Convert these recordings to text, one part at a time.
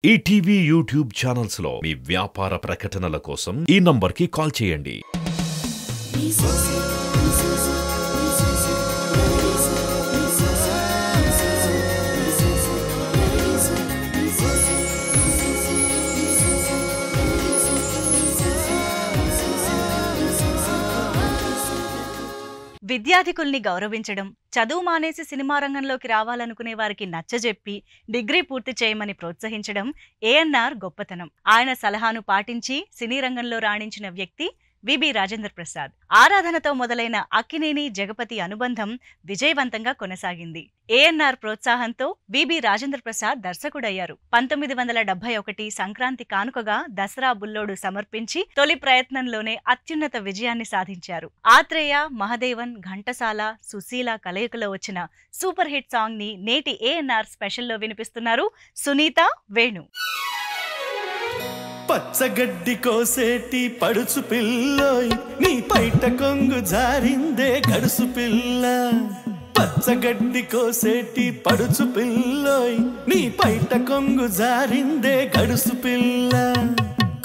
ETV YouTube channels లో మీ వ్యాపార ప్రకటనల కోసం ఈ నంబర్కి కాల్ చేయండి. విద్యార్థికుల్ని గౌరవించడం, చదువు మానేసి సినిమా రంగంలోకి రావాలనుకునే వారికి నచ్చజెప్పి డిగ్రీ పూర్తి చేయమని ప్రోత్సహించడం ఏఎన్ఆర్ గొప్పతనం. ఆయన సలహాను పాటించి సినీ రంగంలో రాణించిన వ్యక్తి విబి రాజేంద్ర ప్రసాద్. ఆరాధనతో మొదలైన అక్కినేని జగపతి అనుబంధం విజయవంతంగా కొనసాగింది. ఏఎన్ఆర్ ప్రోత్సాహంతో విబి రాజేంద్ర ప్రసాద్ దర్శకుడయ్యారు. 1971 సంక్రాంతి కానుకగా దసరా బుల్లోడు సమర్పించి తొలి ప్రయత్నంలోనే అత్యున్నత విజయాన్ని సాధించారు. ఆత్రేయ, మహదేవన్, ఘంటసాల, సుశీల కలయికలో వచ్చిన సూపర్ హిట్ సాంగ్ ని నేటి ఏఎన్ఆర్ స్పెషల్లో వినిపిస్తున్నారు సునీత, వేణు. పచ్చగడ్డి కోసేటి పడుచు పిల్లోయ్, నీ పైట కొంగు జారిందే గడుసు పిల్ల. పచ్చగడ్డి కోసేటి పడుచు పిల్లోయ్, నీ పైట కొంగు జారిందే గడుసు పిల్ల.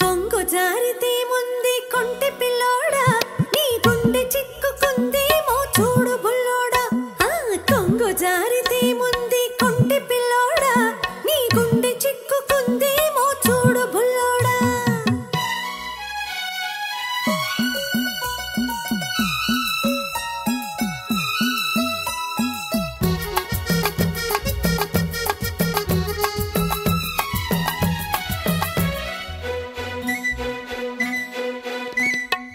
కొంగు జారితే ముంది కొంటె పిల్లోడా, నీ గుండె చిక్కుకుందేమో చూడు బుల్లోడా. కొంగు జారితే ముంది కొంటె పిల్లోడా, నీ గుండె చిక్కుకుందేమో చూడు బుల్లోడా.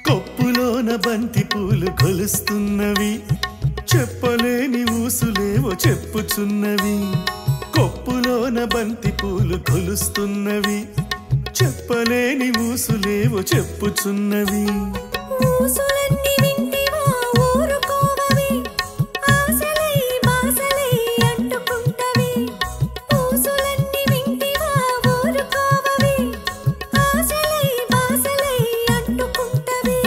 కొప్పులోన బంతి పూలు కొలుస్తున్నవి, చెప్పలేని ఊసులేవో చెప్పుచున్నవి. కొప్పులోన బంతి పూలు కొలుస్తున్నవి, చెప్పలేని ఊసులేవో చెప్పుచున్నవి. ఊసులన్నీ వింటివా ఊరుకోవవి, ఆశలై బాసలై అంటుకుంటవి. ఊసులన్నీ వింటివా ఊరుకోవవి, ఆశలై బాసలై అంటుకుంటవి.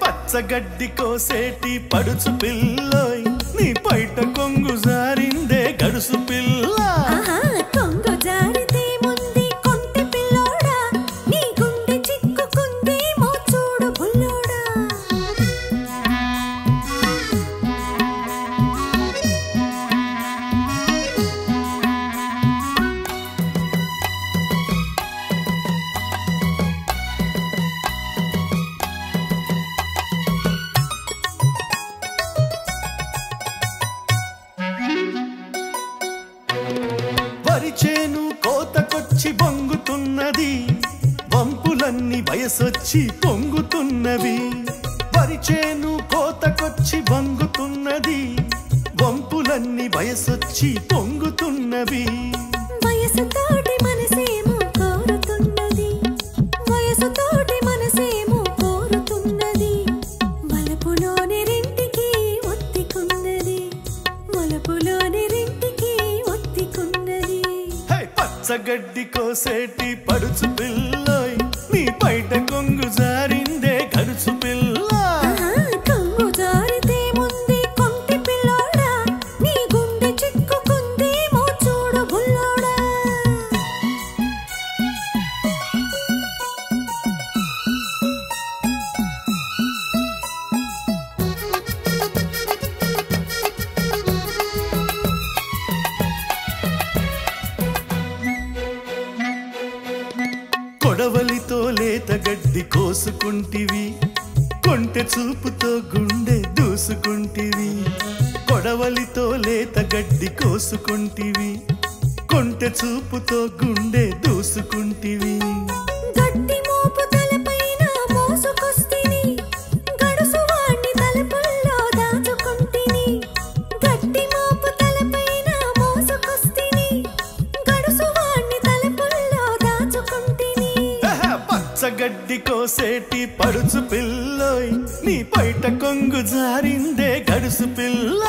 పచ్చగడ్డి కోసేటి పడుచు పిల్లోయ్, నీ పైట కొంగు జారిందే గడుసు పిల్ల. కొంగు జారితే ముంది కొంటె పిల్లోడా, నీ గుండె చిక్కుకుందేమో చూడు బుల్లోడా. వరిచేను కోతకొచ్చి బొంగుతున్నది, వంపులన్నీ వయసొచ్చి పొంగుతున్నవి. వరిచేను కోతకొచ్చి బొంగుతున్నది, వంపులన్నీ వయసొచ్చి పొంగుతున్నవి. వయసుతోటి మనసేమో కోరుతున్నది, వయసుతోటి మనసేమో కోరుతున్నది. వలపులోని రెంటికి ఒత్తికున్నది, వలపులోని రెంటికి ఒత్తికున్నది. పచ్చగడ్డి కోసేటి పడుచు పిల్లోయ్, నీ పైట కొంగు జారిందే గడుచు పిల్ల. కొంగు జారితే ముంది కొంటె పిల్లోడా, నీ గుండె చిక్కుకుందేమో చూడు బుల్లోడా. కొడవలితో లేత గడ్డి కోసుకుంటివి, కొంటె చూపుతో గుండె దూసుకుంటివి. కొడవలితో లేత గడ్డి కోసుకుంటివి, కొంటె చూపుతో గుండె దూసుకుంటివి. గట్టి మోపు తలపైన మోసుకొస్తిని, గడుసు వాణ్ణి తలుపుల్లో దాచుకుంటిని. గట్టి మోపు తలపైన మోసుకొస్తిని, గడుసు వాణ్ణి తలుపుల్లో దాచుకుంటిని. పచ్చగడ్డి కోసేటి పడుచు పిల్లోయ్, నీ పైట కొంగు జారిందే గడుసు పిల్ల.